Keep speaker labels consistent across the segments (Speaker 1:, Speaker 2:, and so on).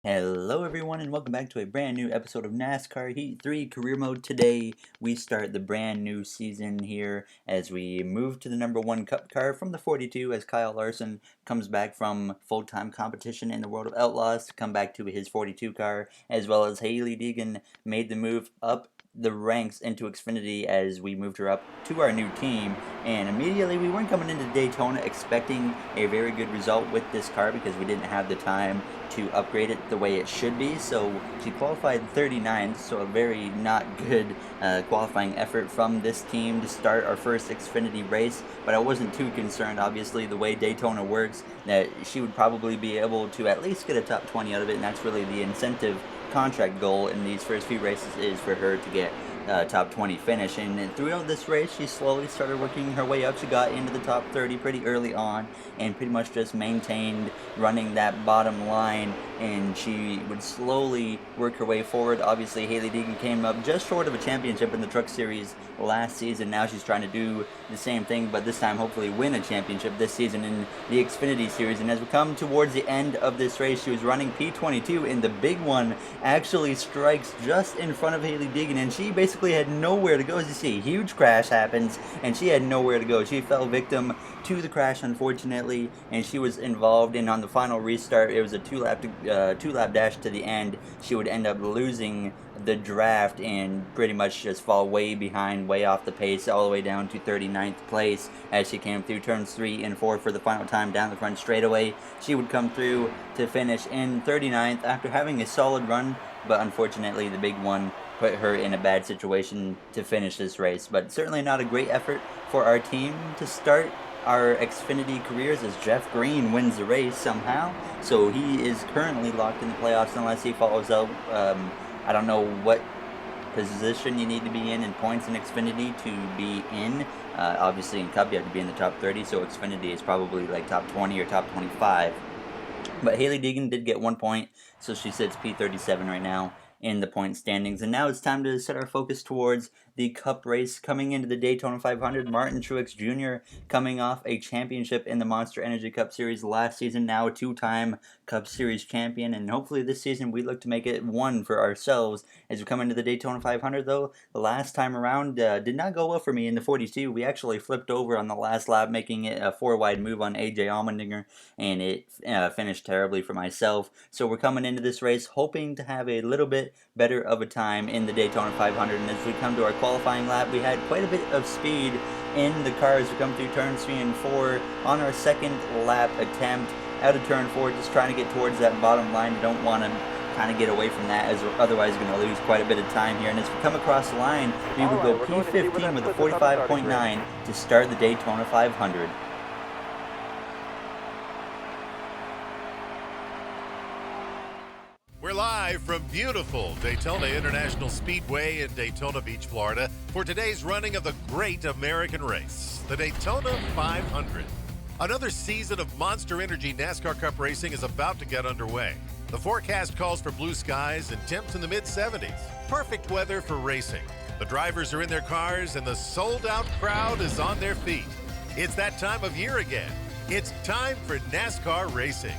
Speaker 1: Hello everyone and welcome back to a brand new episode of NASCAR Heat 3 Career Mode. Today we start the brand new season here as we move to the number 1 Cup car from the 42 as Kyle Larson comes back from full-time competition in the World of Outlaws to come back to his 42 car, as well as Hailie Deegan made the move up the ranks into Xfinity as we moved her up to our new team. And immediately we weren't coming into Daytona expecting a very good result with this car because we didn't have the time to upgrade it the way it should be. So she qualified 39th, so a very not good qualifying effort from this team to start our first Xfinity race. But I wasn't too concerned, obviously, the way Daytona works, that she would probably be able to at least get a top 20 out of it, and that's really the incentive contract goal in these first few races, is for her to get top 20 finish. And throughout this race she slowly started working her way up. She got into the top 30 pretty early on and pretty much just maintained running that bottom line, and she would slowly work her way forward. Obviously Hailie Deegan came up just short of a championship in the Truck Series last season. Now she's trying to do the same thing, but this time hopefully win a championship this season in the Xfinity Series. And as we come towards the end of this race, she was running P22, and the big one actually strikes just in front of Hailie Deegan, and she basically had nowhere to go. As you see, a huge crash happens, and she had nowhere to go. She fell victim to the crash, unfortunately, and she was involved in, on the final restart, it was a two-lap dash to the end. She would end up losing the draft and pretty much just fall way behind, way off the pace, all the way down to 39th place as she came through turns 3 and 4 for the final time down the front straightaway. She would come through to finish in 39th after having a solid run, but unfortunately the big one put her in a bad situation to finish this race. But certainly not a great effort for our team to start our Xfinity careers, as Jeff Green wins the race somehow. So he is currently locked in the playoffs unless he follows up. I don't know what position you need to be in points in Xfinity to be in. Obviously in Cup you have to be in the top 30, so Xfinity is probably like top 20 or top 25. But Hailie Deegan did get 1 point, so she sits P37 right now in the point standings. And now it's time to set our focus towards the Cup race coming into the Daytona 500. Martin Truex Jr. coming off a championship in the Monster Energy Cup Series last season, now a two-time Cup Series champion, and hopefully this season we look to make it one for ourselves as we come into the Daytona 500. Though the last time around did not go well for me in the 42. We actually flipped over on the last lap, making it a 4-wide move on AJ Allmendinger, and it finished terribly for myself. So we're coming into this race hoping to have a little bit better of a time in the Daytona 500. And as we come to our qualifying lap, we had quite a bit of speed in the car as we come through turns 3 and 4 on our second lap attempt out of turn 4, just trying to get towards that bottom line. You don't want to kind of get away from that, as we're otherwise going to lose quite a bit of time here. And as we come across the line, we would go P15 with a 45.9 to start the Daytona 500.
Speaker 2: We're live from beautiful Daytona International Speedway in Daytona Beach, Florida, for today's running of the great American race, the Daytona 500. Another season of Monster Energy NASCAR Cup racing is about to get underway. The forecast calls for blue skies and temps in the mid-70s. Perfect weather for racing. The drivers are in their cars and the sold-out crowd is on their feet. It's that time of year again. It's time for NASCAR racing.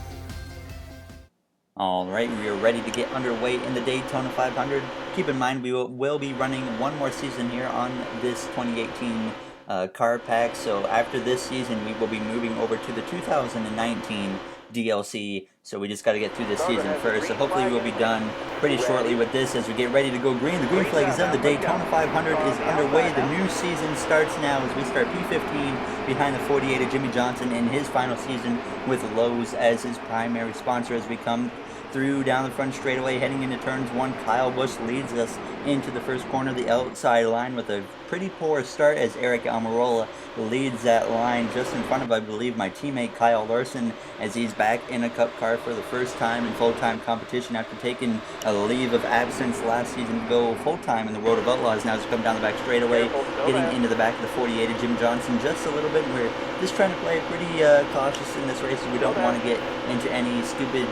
Speaker 1: Alright, we are ready to get underway in the Daytona 500. Keep in mind we will be running one more season here on this 2018 car pack. So after this season we will be moving over to the 2019 DLC. So we just got to get through this season first. So hopefully we'll be done pretty shortly with this as we get ready to go green. The green flag is up. The Daytona 500 is underway. The new season starts now as we start P15 behind the 48 of Jimmy Johnson in his final season with Lowe's as his primary sponsor. As we come through down the front straightaway heading into turns 1, Kyle Busch leads us into the first corner of the outside line with a pretty poor start as Eric Almirola leads that line just in front of, I believe, my teammate Kyle Larson, as he's back in a Cup car for the first time in full-time competition after taking a leave of absence last season to go full-time in the World of Outlaws. Now as we come down the back straightaway, getting into the back of the 48 of Jim Johnson just a little bit. We're just trying to play pretty cautious in this race. We don't want to get into any stupid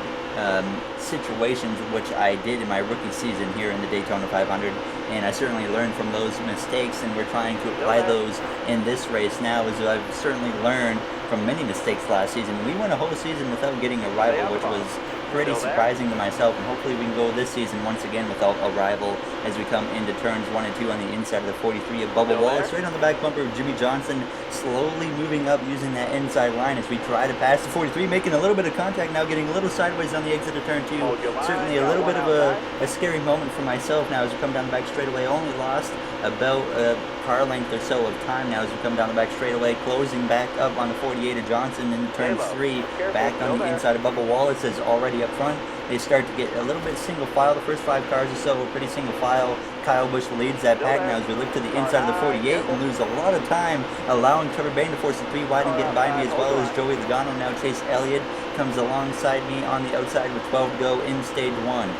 Speaker 1: situations, which I did in my rookie season here in the Daytona 500, and I certainly learned from those mistakes, and we're trying to apply those in this race now, as I've certainly learned from many mistakes last season. We went a whole season without getting a rival, which was pretty surprising to myself, and hopefully we can go this season once again without a rival as we come into turns 1 and 2 on the inside of the 43 of Bubba Wallace. Right on the back bumper of Jimmy Johnson, slowly moving up using that inside line as we try to pass the 43, making a little bit of contact now, getting a little sideways on the exit of turn 2. Certainly a little bit of a scary moment for myself now as we come down the back straightaway. Only lost about a car length or so of time now as we come down the back straightaway, closing back up on the 48 of Johnson in turn 3, back on the inside of Bubba Wallace is already up front. They start to get a little bit single file. The first 5 cars or so were pretty single file. Kyle Busch leads that pack now as we look to the inside of the 48 and lose a lot of time, allowing Trevor Bayne to force the 3 wide and get by me, as well as Joey Logano. Now Chase Elliott comes alongside me on the outside with 12 to go in stage 1.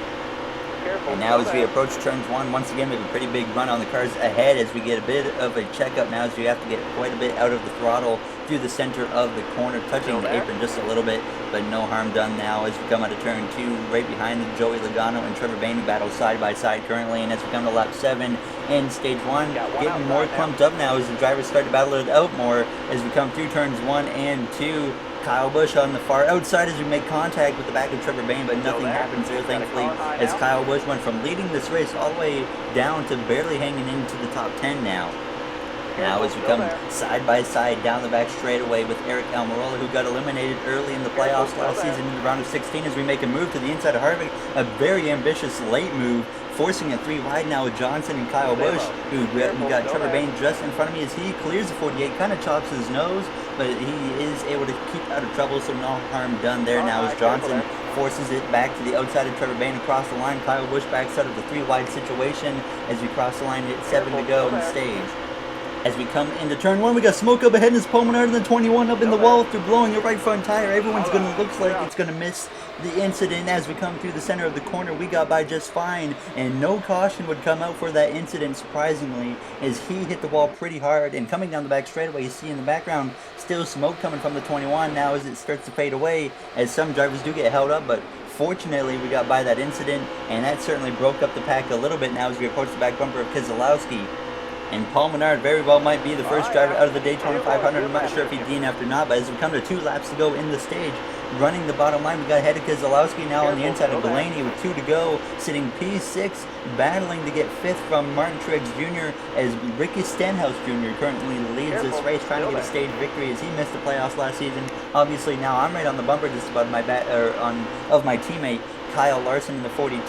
Speaker 1: And now as we approach turns 1, once again we have a pretty big run on the cars ahead as we get a bit of a checkup now as we have to get quite a bit out of the throttle through the center of the corner, touching the apron just a little bit, but no harm done now as we come out of turn 2, right behind the Joey Logano and Trevor Bayne, who battle side by side currently. And as we come to lap 7 in stage 1, getting more clumped up now as the drivers start to battle it out more as we come through turns 1 and 2. Kyle Busch on the far outside as we make contact with the back of Trevor Bayne, but nothing happens there, thankfully, as Kyle Busch went from leading this race all the way down to barely hanging into the top 10 now. Now as we come side by side down the back straightaway with Eric Almirola, who got eliminated early in the playoffs last season in the round of 16, as we make a move to the inside of Harvick, a very ambitious late move, forcing a 3 wide now with Johnson and Kyle Busch, who got Trevor Bayne just in front of me as he clears the 48, kind of chops his nose, but he is able to keep out of trouble, so no harm done there. Now as Johnson forces it back to the outside of Trevor Bayne across the line, Kyle Busch backs out of the 3 wide situation as we cross the line at 7 to go in stage. As we come into turn 1, we got smoke up ahead in his Paul Menard and the 21 up in the wall through blowing a right front tire. Everyone's going to looks like it's going to miss the incident as we come through the center of the corner. We got by just fine, and no caution would come out for that incident, surprisingly, as he hit the wall pretty hard. And coming down the back straightaway, you see in the background still smoke coming from the 21 now as it starts to fade away, as some drivers do get held up, but fortunately we got by that incident, and that certainly broke up the pack a little bit now as we approach the back bumper of Keselowski. And Paul Menard very well might be the first driver out of the Daytona 500. I'm not sure if he DNF'd or not, but as we come to 2 laps to go in the stage, running the bottom line, we got ahead of Keselowski now on the inside of Blaney with 2 to go, sitting P6, battling to get 5th from Martin Truex Jr. as Ricky Stenhouse Jr. currently leads this race, trying to get a stage victory as he missed the playoffs last season. Obviously now I'm right on the bumper just above my of my teammate Kyle Larson in the 42,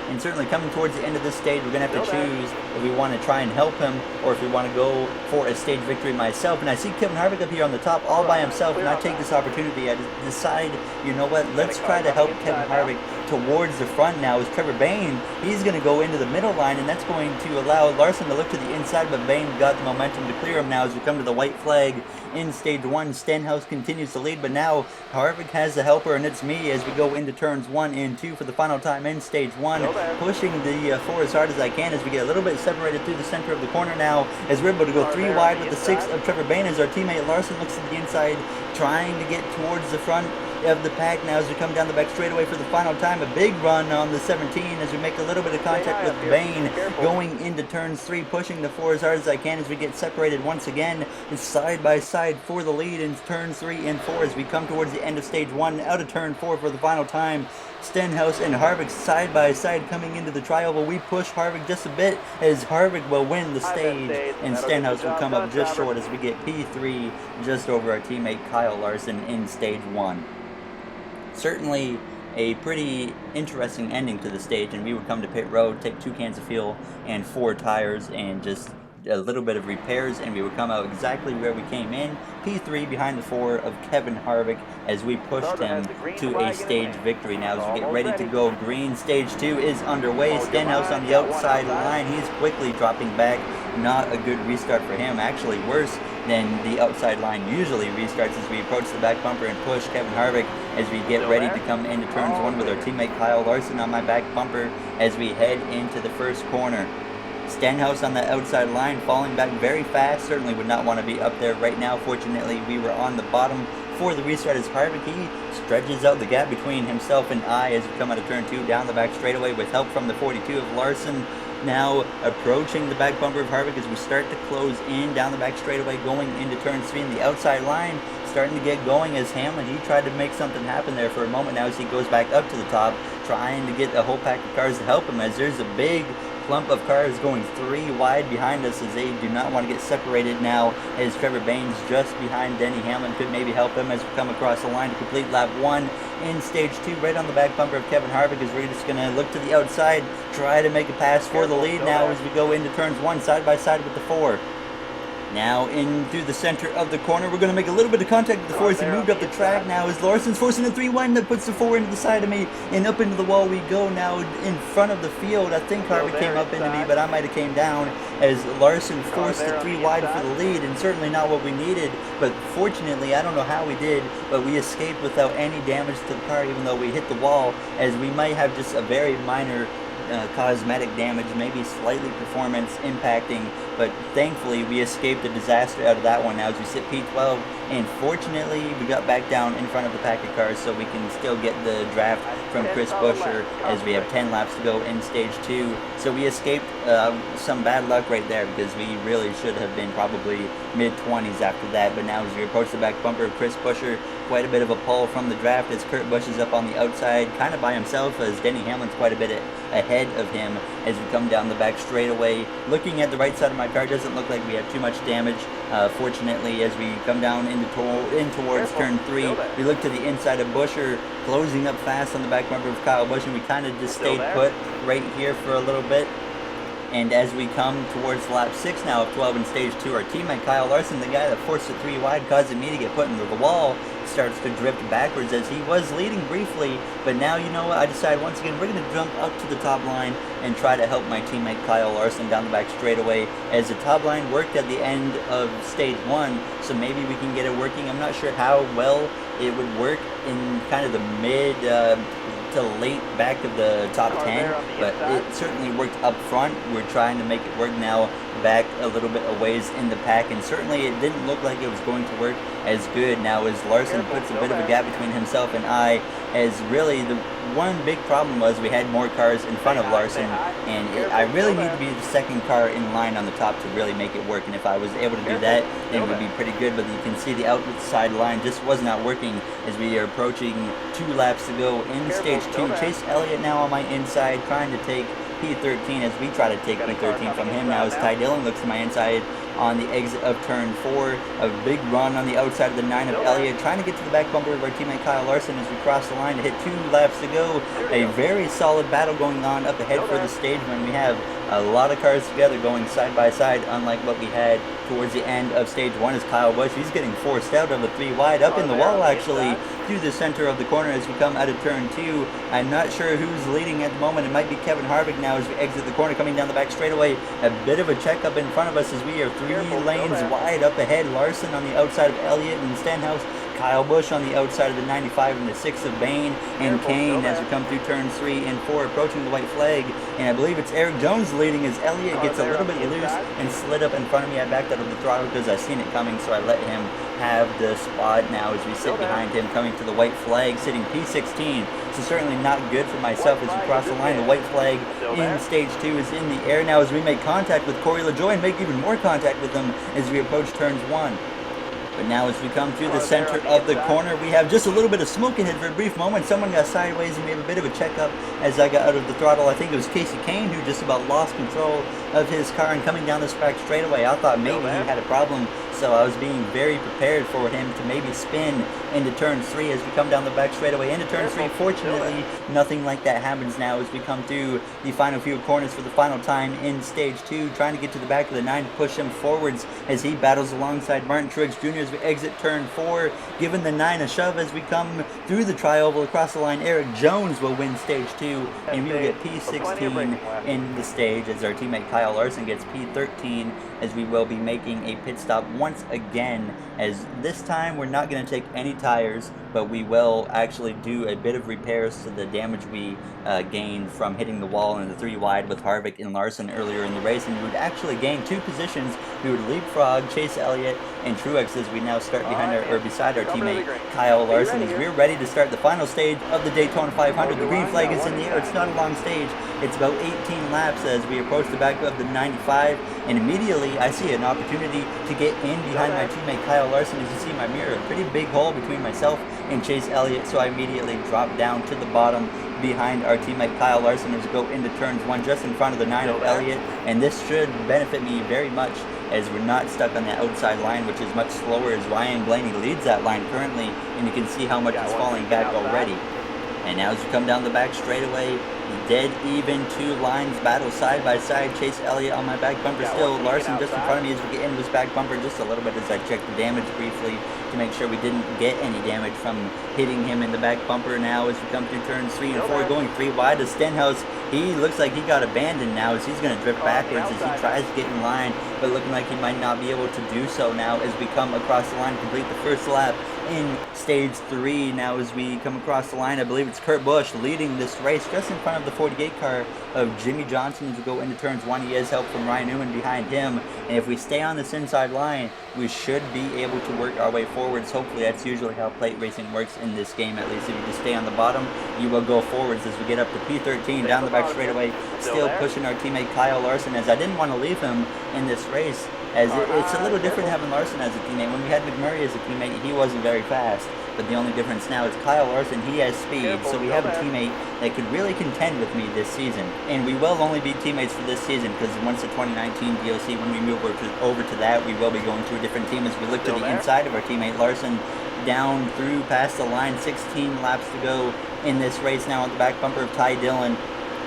Speaker 1: and certainly coming towards the end of this stage, we're going to have to choose if we want to try and help him or if we want to go for a stage victory myself. And I see Kevin Harvick up here on the top all by himself, and I take this opportunity. I decide, you know what, let's try to help Kevin Harvick towards the front now as Trevor Bayne, he's going to go into the middle line, and that's going to allow Larson to look to the inside, but Bayne got the momentum to clear him now as we come to the white flag in stage 1. Stenhouse continues to lead, but now Harvick has the helper, and it's me as we go into turns 1 and 2 for the final time in stage 1, pushing the 4 as hard as I can as we get a little bit separated through the center of the corner now as we're able to go 3 wide with the 6 of Trevor Bayne as our teammate Larson looks to the inside, trying to get towards the front of the pack now as we come down the back straightaway for the final time. A big run on the 17 as we make a little bit of contact with Bayne going into turns 3, pushing the 4 as hard as I can as we get separated once again side by side for the lead in turns 3 and 4 as we come towards the end of stage 1, out of turn 4 for the final time. Stenhouse and Harvick side by side coming into the trioval. We push Harvick just a bit as Harvick will win the stage, and Stenhouse will come up just short as we get P3 just over our teammate Kyle Larson in stage 1. Certainly a pretty interesting ending to the stage, and we would come to pit road, take 2 cans of fuel and 4 tires and just a little bit of repairs, and we would come out exactly where we came in, P3 behind the 4 of Kevin Harvick as we pushed him to a stage victory. Now as we get ready to go green, stage 2 is underway. Stenhouse on the outside line, he's quickly dropping back. Not a good restart for him, actually worse than the outside line usually restarts as we approach the back bumper and push Kevin Harvick as we get ready to come into turns 1 with our teammate Kyle Larson on my back bumper as we head into the first corner. Stenhouse on the outside line, falling back very fast. Certainly would not want to be up there right now. Fortunately, we were on the bottom for the restart as Harvick, he stretches out the gap between himself and I as we come out of turn 2 down the back straightaway with help from the 42 of Larson. Now approaching the back bumper of Harvick as we start to close in down the back straightaway going into turn 3 in the outside line. starting to get going as Hamlin, he tried to make something happen there for a moment now as he goes back up to the top, trying to get a whole pack of cars to help him, as there's a big clump of cars going 3 wide behind us as they do not want to get separated now, as Trevor Baynes just behind Denny Hamlin could maybe help him as we come across the line to complete lap 1 in stage 2, right on the back bumper of Kevin Harvick, as we're just going to look to the outside, try to make a pass for the lead now as we go into turns 1 side by side with the 4. Now in through the center of the corner, we're going to make a little bit of contact with the 4 as he moved up the track now, as Larson's forcing a 3 wide that puts the 4 into the side of me, and up into the wall we go now in front of the field. I think Harvick came up into me, but I might have came down as Larson forced the 3 wide for the lead, and certainly not what we needed, but fortunately, I don't know how we did, but we escaped without any damage to the car, even though we hit the wall, as we might have just a very minor cosmetic damage, maybe slightly performance impacting, but thankfully we escaped a disaster out of that one now as we sit P12, and fortunately we got back down in front of the pack of cars so we can still get the draft from Chris Buescher as we have 10 laps to go in stage 2. So we escaped some bad luck right there, because we really should have been probably mid-20s after that, but now as we approach the back bumper of Chris Buescher, quite a bit of a pull from the draft as Kurt Busch is up on the outside, kind of by himself, as Denny Hamlin's quite a bit ahead of him as we come down the back straightaway. Looking at the right side of my car, doesn't look like we have too much damage. Fortunately, as we come down in towards turn 3, we look to the inside of Buescher, closing up fast on the back bumper of Kyle Busch, and we kind of just stayed put right here for a little bit. And as we come towards lap 6 now of 12 in stage 2, our teammate Kyle Larson, the guy that forced the 3 wide, causing me to get put into the wall, starts to drift backwards as he was leading briefly, but now, you know what, I decided once again we're going to jump up to the top line and try to help my teammate Kyle Larson down the back straightaway, as the top line worked at the end of stage 1, so maybe we can get it working. I'm not sure how well it would work in kind of the mid to late back of the top 10, but it certainly worked up front. We're trying to make it work now back a little bit a ways in the pack, and certainly it didn't look like it was going to work as good now as Larson puts a bit of a gap between himself and I, as really the one big problem was we had more cars in front of Larson, and I really need to be the second car in line on the top to really make it work, and if I was able to do that, then it would be pretty good, but you can see the outside line just was not working as we are approaching 2 laps to go in stage 2. Chase Elliott now on my inside, trying to take P13 as we try to take P13 from him now, as Ty Dillon looks to my inside on the exit of turn 4. A big run on the outside of the 9 of Elliott, trying to get to the back bumper of our teammate Kyle Larson as we cross the line to hit 2 laps to go. A very solid battle going on up ahead for the stage when we have a lot of cars together going side by side, unlike what we had towards the end of stage 1 as Kyle Busch, he's getting forced out of the 3 wide, up in the wall actually, through the center of the corner as we come out of turn 2. I'm not sure who's leading at the moment. It might be Kevin Harvick now as we exit the corner, coming down the back straightaway. A bit of a checkup in front of us as we are 3 lanes wide up ahead. Larson on the outside of Elliott and Stenhouse. Kyle Busch on the outside of the 95 and the 6 of Bain and Kane as we come through turns 3 and 4, approaching the white flag. And I believe it's Eric Jones leading as Elliott gets a little bit loose and slid up in front of me. I backed out of the throttle because I seen it coming, so I let him have the spot now as we sit behind him, coming to the white flag, sitting P16. So certainly not good for myself as we cross the line. The white flag in stage 2 is in the air now as we make contact with Corey LaJoie and make even more contact with him as we approach turns 1. But now as we come through the center of the corner, we have just a little bit of smoke ahead for a brief moment. Someone got sideways and we have a bit of a checkup as I got out of the throttle. I think it was Casey Kane who just about lost control of his car and coming down this track straightaway. I thought maybe he had a problem, so I was being very prepared for him to maybe spin into turn 3 as we come down the back straightaway into turn 3. Fortunately, nothing like that happens now as we come through the final few corners for the final time in stage 2, trying to get to the back of the 9 to push him forwards as he battles alongside Martin Truex Jr. as we exit turn 4, giving the 9 a shove as we come through the tri-oval across the line. Eric Jones will win stage 2, and we will get P16 in the stage as our teammate Kyle Larson gets P13, as we will be making a pit stop once again, as this time we're not going to take any tires. but we will actually do a bit of repairs to the damage we gained from hitting the wall in the 3 wide with Harvick and Larson earlier in the race, and we would actually gain 2 positions. We would leapfrog Chase Elliott and Truex as we now start behind beside our teammate Kyle Larson as we're ready to start the final stage of the Daytona 500. The green flag is in the air. It's not a long stage. It's about 18 laps as we approach the back of the 95, and immediately I see an opportunity to get in behind my teammate Kyle Larson. As you see my mirror, a pretty big hole between myself and Chase Elliott, so I immediately drop down to the bottom behind our teammate Kyle Larson as we go into turns 1 just in front of the 9 of Elliott, and this should benefit me very much as we're not stuck on the outside line, which is much slower as Ryan Blaney leads that line currently, and you can see how much it's falling back already. And now as we come down the back straightaway, dead even 2 lines battle side by side. Chase Elliott on my back bumper still. Larson just in front of me as we get into his back bumper just a little bit as I check the damage briefly to make sure we didn't get any damage from hitting him in the back bumper. Now as we come through turns 3 and 4, going 3 wide to Stenhouse. He looks like he got abandoned now as he's going to drift backwards as he tries to get in line, but looking like he might not be able to do so now as we come across the line to complete the first lap in stage 3. Now as we come across the line, I believe it's Kurt Busch leading this race just in front of the 48 car of Jimmy Johnson as we go into turns 1. He has help from Ryan Newman behind him, and if we stay on this inside line, we should be able to work our way forwards. Hopefully that's usually how plate racing works in this game, at least. If you just stay on the bottom, you will go forwards as we get up to P13 down the back straightaway, still pushing our teammate Kyle Larson, as I didn't want to leave him in this race, as it's a little different having Larson as a teammate. When we had McMurray as a teammate, he wasn't very fast, but the only difference now is Kyle Larson, he has speed, so we have a teammate that could really contend with me this season. And we will only be teammates for this season, because once the 2019 DLC, when we move over to that, we will be going to a different team as we look to the inside of our teammate Larson, down through past the line, 16 laps to go in this race now at the back bumper of Ty Dillon.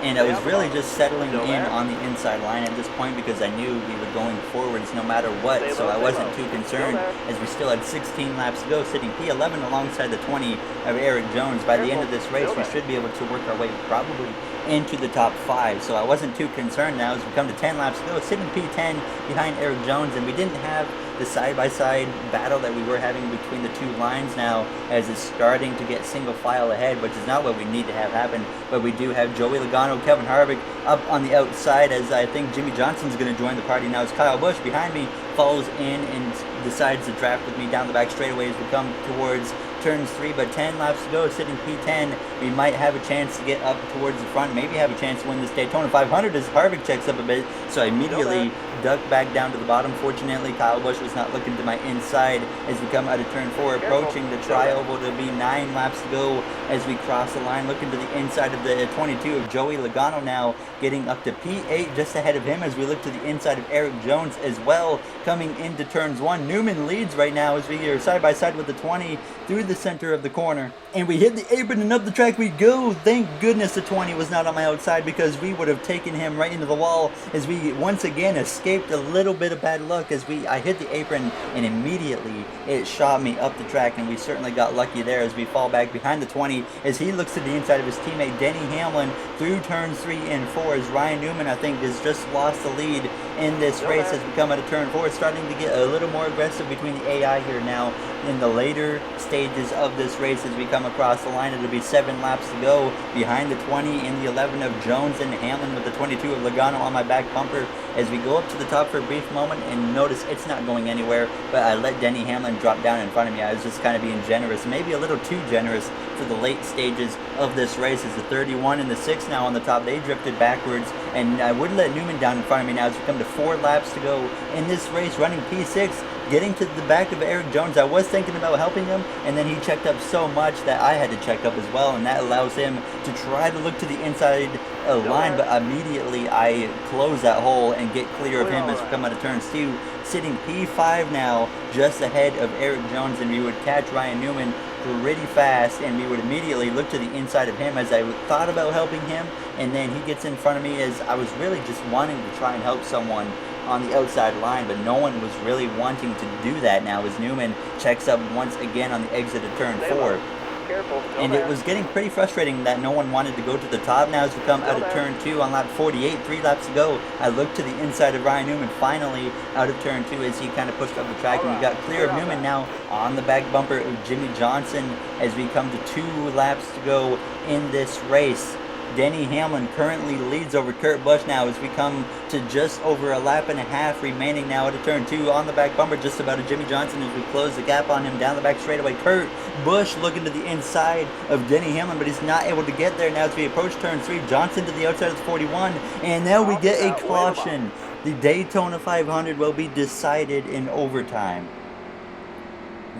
Speaker 1: And I was really just settling in on the inside line at this point because I knew we were going forwards no matter what, so I wasn't too concerned as we still had 16 laps to go, sitting P11 alongside the 20 of Eric Jones. By the end of this race, we should be able to work our way probably into the top 5, so I wasn't too concerned now as we come to 10 laps to go, sitting P10 behind Eric Jones, and we didn't have the side-by-side battle that we were having between the 2 lines now as it's starting to get single file ahead, which is not what we need to have happen, but we do have Joey Logano, Kevin Harvick up on the outside as I think Jimmy Johnson's going to join the party now as Kyle Busch behind me follows in and decides to draft with me down the back straightaway as we come towards turns 3, but 10 laps to go, sitting P10. We might have a chance to get up towards the front, maybe have a chance to win this Daytona 500 as Harvick checks up a bit, so I immediately duck back down to the bottom. Fortunately, Kyle Busch was not looking to my inside as we come out of turn 4, approaching the tri-oval to be 9 laps to go as we cross the line, looking to the inside of the 22 of Joey Logano now, getting up to P8 just ahead of him as we look to the inside of Eric Jones as well, coming into turns 1. Newman leads right now as we are side by side with the 20 through the center of the corner, and we hit the apron and up the track we go. Thank goodness the 20 was not on my outside because we would have taken him right into the wall as we once again escaped a little bit of bad luck as I hit the apron and immediately it shot me up the track, and we certainly got lucky there as we fall back behind the 20 as he looks to the inside of his teammate Denny Hamlin through turns 3 and 4 as Ryan Newman I think has just lost the lead in this race as we come out of turn 4. It's starting to get a little more aggressive between the AI here now in the later stages of this race as we come across the line. It'll be 7 laps to go behind the 20 and the 11 of Jones and Hamlin with the 22 of Logano on my back bumper as we go up to the top for a brief moment and notice it's not going anywhere, but I let Denny Hamlin drop down in front of me. I was just kind of being generous, maybe a little too generous for the late stages of this race as the 31 and the 6 now on the top, they drifted backwards, and I wouldn't let Newman down in front of me now as we come to 4 laps to go in this race, running P6, getting to the back of Eric Jones. I was thinking about helping him, and then he checked up so much that I had to check up as well, and that allows him to try to look to the inside line, but immediately I close that hole and get clear of him as we come out of turns 2, sitting P5 now, just ahead of Eric Jones, and we would catch Ryan Newman pretty fast, and we would immediately look to the inside of him as I thought about helping him, and then he gets in front of me as I was really just wanting to try and help someone on the outside line, but no one was really wanting to do that now as Newman checks up once again on the exit of turn 4. And it was getting pretty frustrating that no one wanted to go to the top. Now as we come out of turn 2 on lap 48, 3 laps to go, I looked to the inside of Ryan Newman, finally out of turn 2 as he kind of pushed up the track, and we got clear of Newman now on the back bumper of Jimmy Johnson as we come to 2 laps to go in this race. Denny Hamlin currently leads over Kurt Busch now as we come to just over a lap and a half remaining now at a turn 2 on the back bumper, just about a Jimmy Johnson as we close the gap on him down the back straightaway. Kurt Busch looking to the inside of Denny Hamlin, but he's not able to get there now as we approach turn 3. Johnson to the outside of the 41, and now we get a caution. The Daytona 500 will be decided in overtime.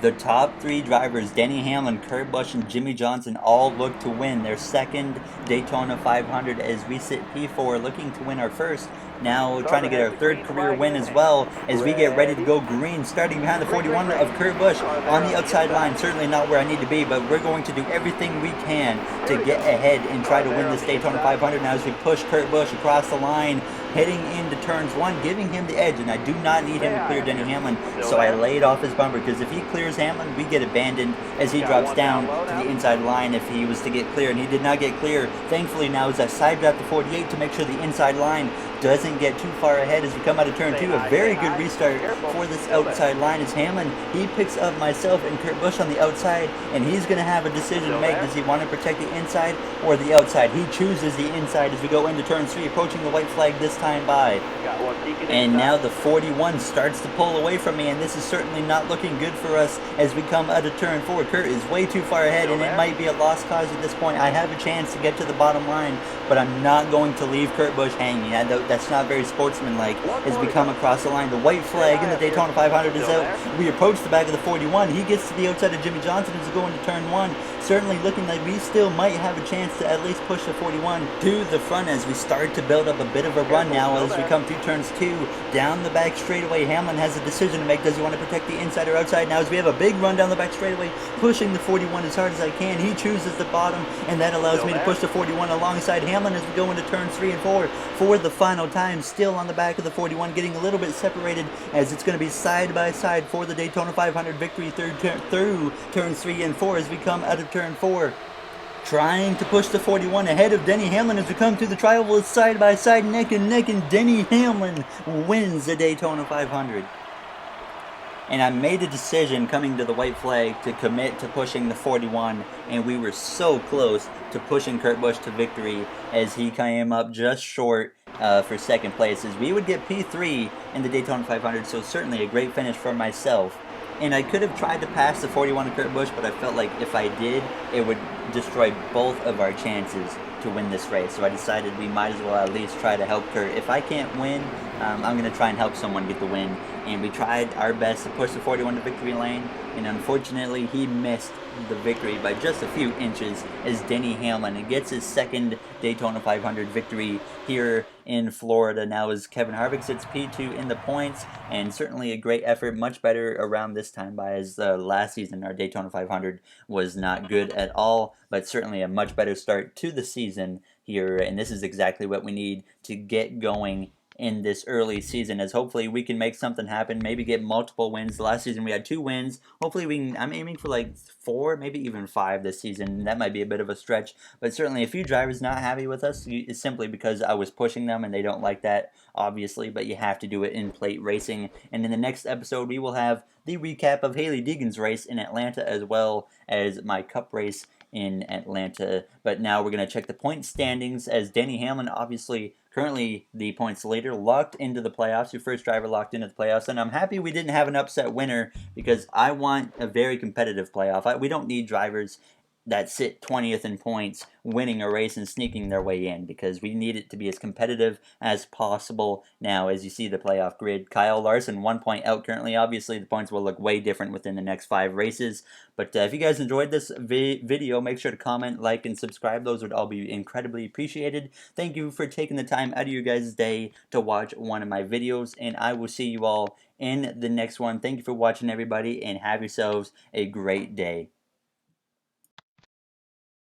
Speaker 1: The top 3 drivers, Denny Hamlin, Kurt Busch, and Jimmy Johnson, all look to win their second Daytona 500 as we sit P4 looking to win our first. Now trying to get our third career win as well as we get ready to go green, starting behind the 41 of Kurt Busch on the outside line. Certainly not where I need to be, but we're going to do everything we can to get ahead and try to win this Daytona 500 now as we push Kurt Busch across the line, heading into turns 1, giving him the edge, and I do not need him to clear Denny Hamlin, so I laid off his bumper, because if he clears Hamlin, we get abandoned as he drops down to the inside line if he was to get clear, and he did not get clear. Thankfully now as I side drop the 48 to make sure the inside line doesn't get too far ahead as we come out of turn 2. A very good restart for this outside line as Hamlin, he picks up myself and Kurt Busch on the outside, and he's going to have a decision to make. Does he want to protect the inside or the outside? He chooses the inside as we go into turn 3, approaching the white flag this time by. And now the 41 starts to pull away from me, and this is certainly not looking good for us as we come out of turn 4. Kurt is way too far ahead, and it might be a lost cause at this point. I have a chance to get to the bottom line, but I'm not going to leave Kurt Busch hanging. That's not very sportsmanlike as we come across the line. The white flag in the Daytona 500 is out. We approach the back of the 41. He gets to the outside of Jimmy Johnson as we go into turn 1. Certainly looking like we still might have a chance to at least push the 41 to the front as we start to build up a bit of a run now as we come through turns 2. Down the back straightaway, Hamlin has a decision to make. Does he want to protect the inside or outside now as we have a big run down the back straightaway, pushing the 41 as hard as I can. He chooses the bottom, and that allows me to push the 41 alongside Hamlin as we go into turns 3 and 4 for the final time. Still on the back of the 41, getting a little bit separated as it's going to be side by side for the Daytona 500 victory through turns 3 and 4 as we come out of turn 4. Trying to push the 41 ahead of Denny Hamlin as we come through the trial side by side, neck and neck, and Denny Hamlin wins the Daytona 500. And I made a decision coming to the white flag to commit to pushing the 41, and we were so close to pushing Kurt Busch to victory as he came up just short for second place, as we would get P3 in the Daytona 500, so certainly a great finish for myself. And I could have tried to pass the 41 to Kurt Busch, but I felt like if I did, it would destroy both of our chances to win this race. So I decided we might as well at least try to help Kurt. If I can't win, I'm going to try and help someone get the win. And we tried our best to push the 41 to victory lane, and unfortunately he missed the victory by just a few inches as Denny Hamlin gets his second Daytona 500 victory here in Florida. Now as Kevin Harvick sits P2 in the points, and certainly a great effort, much better around this time by as last season our Daytona 500 was not good at all, but certainly a much better start to the season here, and this is exactly what we need to get going in this early season, as hopefully we can make something happen, maybe get multiple wins. Last season we had 2 wins. Hopefully we can, I'm aiming for like 4, maybe even 5 this season. That might be a bit of a stretch, but certainly a few drivers not happy with us is simply because I was pushing them and they don't like that, obviously, but you have to do it in plate racing. And in the next episode we will have the recap of Hailie Deegan's race in Atlanta as well as my cup race in Atlanta. But now we're going to check the point standings as Denny Hamlin, obviously currently the points leader, locked into the playoffs, your first driver locked into the playoffs, and I'm happy we didn't have an upset winner because I want a very competitive playoff. We don't need drivers that sit 20th in points winning a race and sneaking their way in, because we need it to be as competitive as possible. Now as you see the playoff grid, Kyle Larson 1 point out currently. Obviously the points will look way different within the next 5 races, but if you guys enjoyed this video, make sure to comment, like, and subscribe. Those would all be incredibly appreciated. Thank you for taking the time out of your guys' day to watch one of my videos, and I will see you all in the next one. Thank you for watching, everybody, and have yourselves a great day.